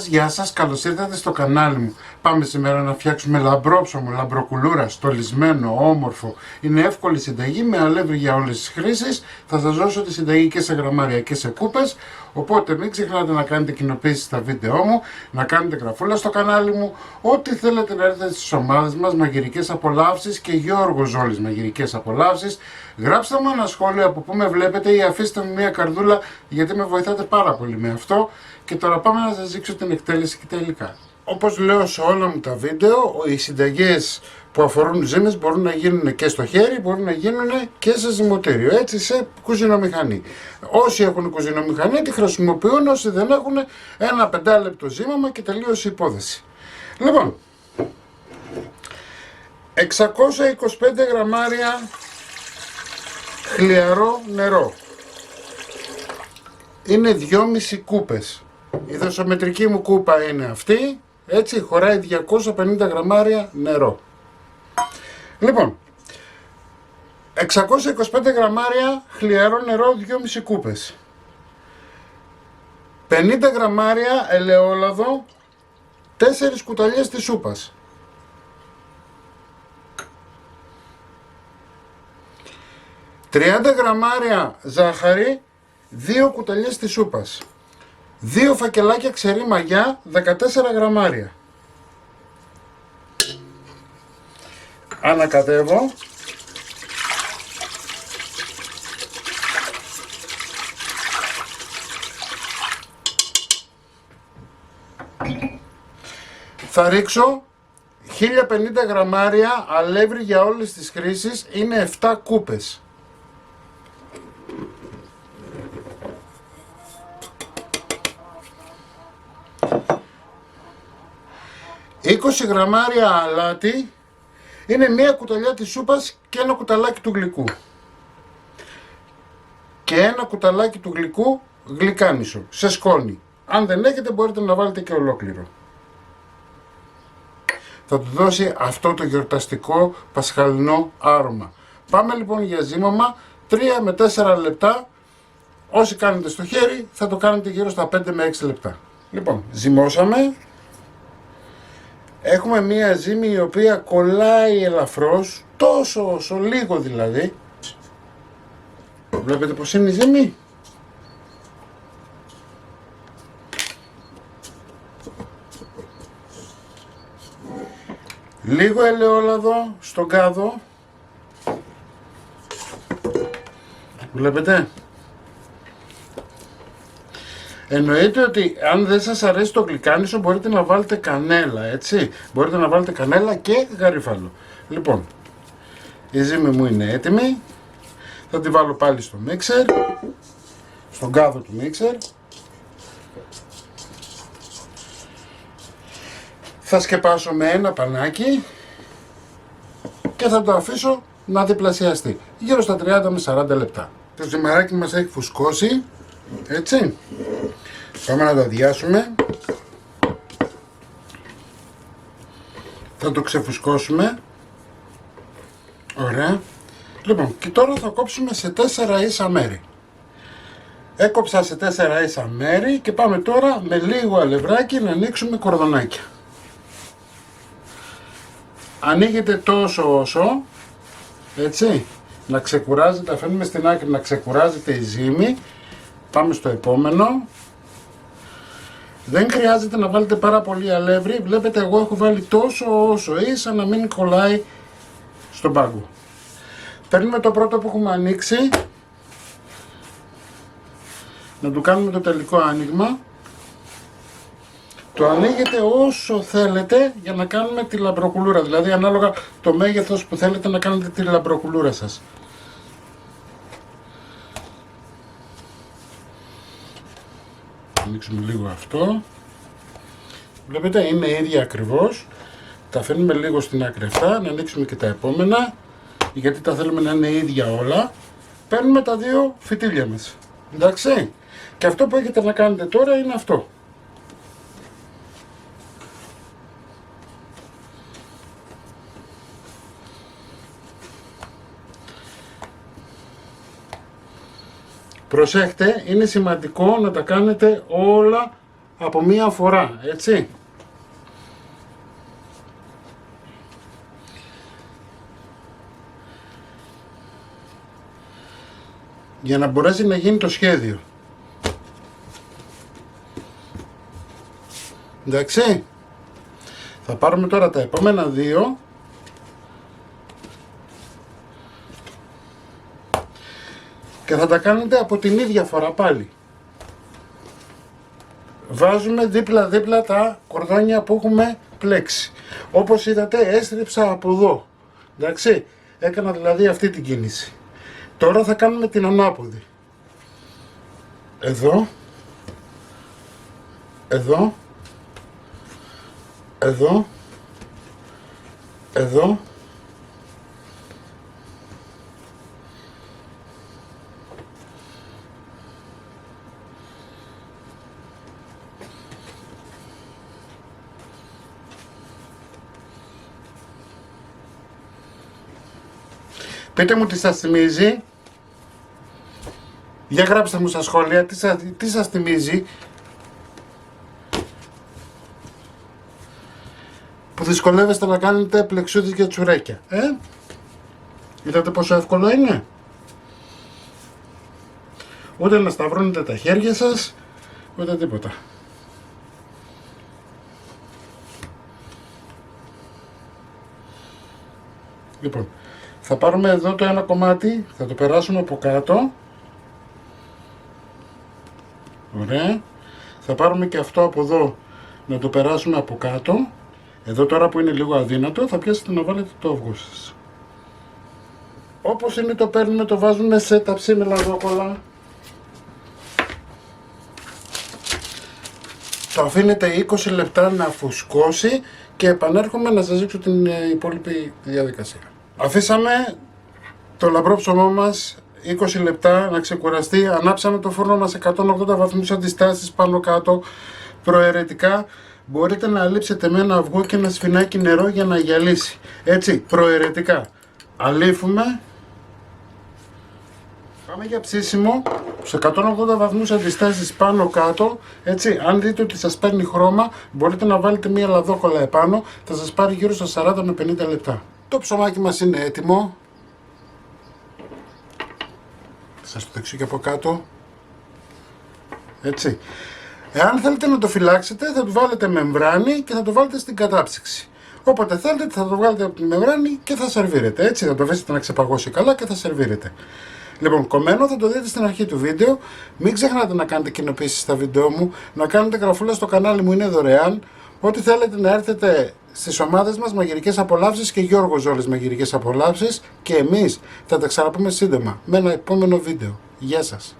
γεια σας, καλώς ήρθατε στο κανάλι μου. Πάμε σήμερα να φτιάξουμε λαμπρόψωμο, λαμπροκουλούρα, στολισμένο, όμορφο. Είναι εύκολη συνταγή με αλεύρι για όλες τις χρήσεις. Θα σας δώσω τη συνταγή και σε γραμμάρια και σε κούπες. Οπότε μην ξεχνάτε να κάνετε κοινοποίηση στα βίντεό μου, να κάνετε γραφούλα στο κανάλι μου. Ό,τι θέλετε να έρθετε στις ομάδες μας, μαγειρικές απολαύσεις και Γιώργος Ζόλης μαγειρικές απολαύσεις. Γράψτε μου ένα σχόλιο από που με βλέπετε ή αφήστε μου μια καρδούλα, γιατί με βοηθάτε πάρα πολύ με αυτό. Και τώρα πάμε να σας δείξω την εκτέλεση και τα υλικά. Όπως λέω σε όλα μου τα βίντεο, οι συνταγές που αφορούν ζύμες μπορούν να γίνουν και στο χέρι, μπορούν να γίνουν και σε ζυμωτήριο, έτσι, σε κουζινομηχανή. Όσοι έχουν κουζινομηχανή τη χρησιμοποιούν, όσοι δεν έχουν, ένα 5 λεπτό ζύμαμα και τελείωσε η υπόθεση. Λοιπόν, 625 γραμμάρια χλιαρό νερό. Είναι 2,5 κούπες. Η δοσομετρική μου κούπα είναι αυτή, έτσι, χωράει 250 γραμμάρια νερό. Λοιπόν, 625 γραμμάρια χλιαρό νερό, 2,5 κούπες. 50 γραμμάρια ελαιόλαδο, 4 κουταλιές της σούπας. 30 γραμμάρια ζάχαρη, 2 κουταλιές της σούπας. 2 φακελάκια ξερή μαγιά, 14 γραμμάρια. Ανακατεύω. Θα ρίξω 1050 γραμμάρια αλεύρι για όλες τις χρήσεις, είναι 7 κούπες. 20 γραμμάρια αλάτι, είναι μία κουταλιά της σούπας και ένα κουταλάκι του γλυκού. Και ένα κουταλάκι του γλυκού γλυκάνισο, σε σκόνη. Αν δεν έχετε μπορείτε να βάλετε και ολόκληρο. Θα του δώσει αυτό το γιορταστικό πασχαλινό άρωμα. Πάμε λοιπόν για ζύμωμα, 3 με 4 λεπτά. Όσοι κάνετε στο χέρι θα το κάνετε γύρω στα 5 με 6 λεπτά. Λοιπόν, ζυμώσαμε. Έχουμε μία ζύμη η οποία κολλάει ελαφρώς, τόσο όσο λίγο δηλαδή. Βλέπετε πως είναι η ζύμη. Λίγο ελαιόλαδο στον κάδο. Βλέπετε. Εννοείται ότι αν δεν σας αρέσει το γλυκάνισο μπορείτε να βάλετε κανέλα, έτσι. Μπορείτε να βάλετε κανέλα και γαρίφαλο. Λοιπόν, η ζύμη μου είναι έτοιμη. Θα τη βάλω πάλι στο μίξερ, στον κάδο του μίξερ. Θα σκεπάσω με ένα πανάκι και θα το αφήσω να διπλασιαστεί γύρω στα 30 με 40 λεπτά. Το ζυμαράκι μας έχει φουσκώσει, έτσι. Πάμε να το αδειάσουμε. Θα το ξεφουσκώσουμε. Ωραία. Λοιπόν, και τώρα θα κόψουμε σε 4 ίσα μέρη. Έκοψα σε 4 ίσα μέρη και πάμε τώρα με λίγο αλευράκι να ανοίξουμε κορδονάκια. Ανοίγετε τόσο όσο, έτσι, να ξεκουράζεται, αφήνουμε στην άκρη να ξεκουράζεται η ζύμη. Πάμε στο επόμενο. Δεν χρειάζεται να βάλετε πάρα πολύ αλεύρι, βλέπετε εγώ έχω βάλει τόσο όσο ίσα να μην κολλάει στον πάγκο. Παίρνουμε το πρώτο που έχουμε ανοίξει, να του κάνουμε το τελικό άνοιγμα. Το ανοίγετε όσο θέλετε για να κάνουμε τη λαμπροκουλούρα, δηλαδή ανάλογα το μέγεθος που θέλετε να κάνετε τη λαμπροκουλούρα σας. Ανοίξουμε λίγο αυτό. Βλέπετε είναι ίδια ακριβώς. Τα αφήνουμε λίγο στην άκρη αυτά, να ανοίξουμε και τα επόμενα, γιατί τα θέλουμε να είναι ίδια όλα. Παίρνουμε τα 2 φυτίλια μας. Εντάξει. Και αυτό που έχετε να κάνετε τώρα είναι αυτό. Προσέχτε, είναι σημαντικό να τα κάνετε όλα από μία φορά, έτσι. Για να μπορέσει να γίνει το σχέδιο. Εντάξει. Θα πάρουμε τώρα τα επόμενα δύο και θα τα κάνετε από την ίδια φορά πάλι. Βάζουμε δίπλα-δίπλα τα κορδόνια που έχουμε πλέξει. Όπως είδατε έστριψα από εδώ. Εντάξει. Έκανα δηλαδή αυτή την κίνηση. Τώρα θα κάνουμε την ανάποδη. Εδώ. Εδώ. Εδώ. Εδώ. Πείτε μου τι σας θυμίζει. Για γράψτε μου στα σχόλια τι σας θυμίζει. Που δυσκολεύεστε να κάνετε πλεξούδες και τσουρέκια. Είδατε πόσο εύκολο είναι. Ούτε να σταυρώνετε τα χέρια σας, ούτε τίποτα. Λοιπόν, θα πάρουμε εδώ το ένα κομμάτι, θα το περάσουμε από κάτω. Ωραία. Θα πάρουμε και αυτό από εδώ, να το περάσουμε από κάτω. Εδώ τώρα που είναι λίγο αδύνατο, θα πιάσετε να βάλετε το αυγό σας. Όπως είναι το παίρνουμε, το βάζουμε σε ταψί με λαδόκολλα. Το αφήνετε 20 λεπτά να φουσκώσει και επανέρχομαι να σας δείξω την υπόλοιπη διαδικασία. Αφήσαμε το λαμπρό ψωμό μας 20 λεπτά να ξεκουραστεί, ανάψαμε το φούρνο μας 180 βαθμούς αντιστάσεις πάνω κάτω προαιρετικά. Μπορείτε να αλείψετε με ένα αυγό και ένα σφινάκι νερό για να γυαλίσει. Έτσι, προαιρετικά. Αλείφουμε. Πάμε για ψήσιμο. Σε 180 βαθμούς αντιστάσεις πάνω κάτω. Έτσι, αν δείτε ότι σας παίρνει χρώμα, μπορείτε να βάλετε μία λαδόκολλα επάνω. Θα σας πάρει γύρω στα 40 με 50 λεπτά. Το ψωμάκι μας είναι έτοιμο. Σας το δείξω και από κάτω. Έτσι. Εάν θέλετε να το φυλάξετε, θα το βάλετε μεμβράνη και θα το βάλετε στην κατάψυξη. Όποτε θέλετε, θα το βγάλετε από τη μεμβράνη και θα σερβίρετε. Έτσι, θα το αφήσετε να ξεπαγώσει καλά και θα σερβίρετε. Λοιπόν, κομμένο θα το δείτε στην αρχή του βίντεο. Μην ξεχνάτε να κάνετε κοινοποίησεις στα βίντεο μου, να κάνετε γραφούλα στο κανάλι μου, είναι δωρεάν. Ό,τι θέλετε να έρθετε στις ομάδες μας Μαγειρικές Απολαύσεις και Γιώργος Ζόλης Μαγειρικές Απολαύσεις και εμείς θα τα ξαναπούμε σύντομα με ένα επόμενο βίντεο. Γεια σας!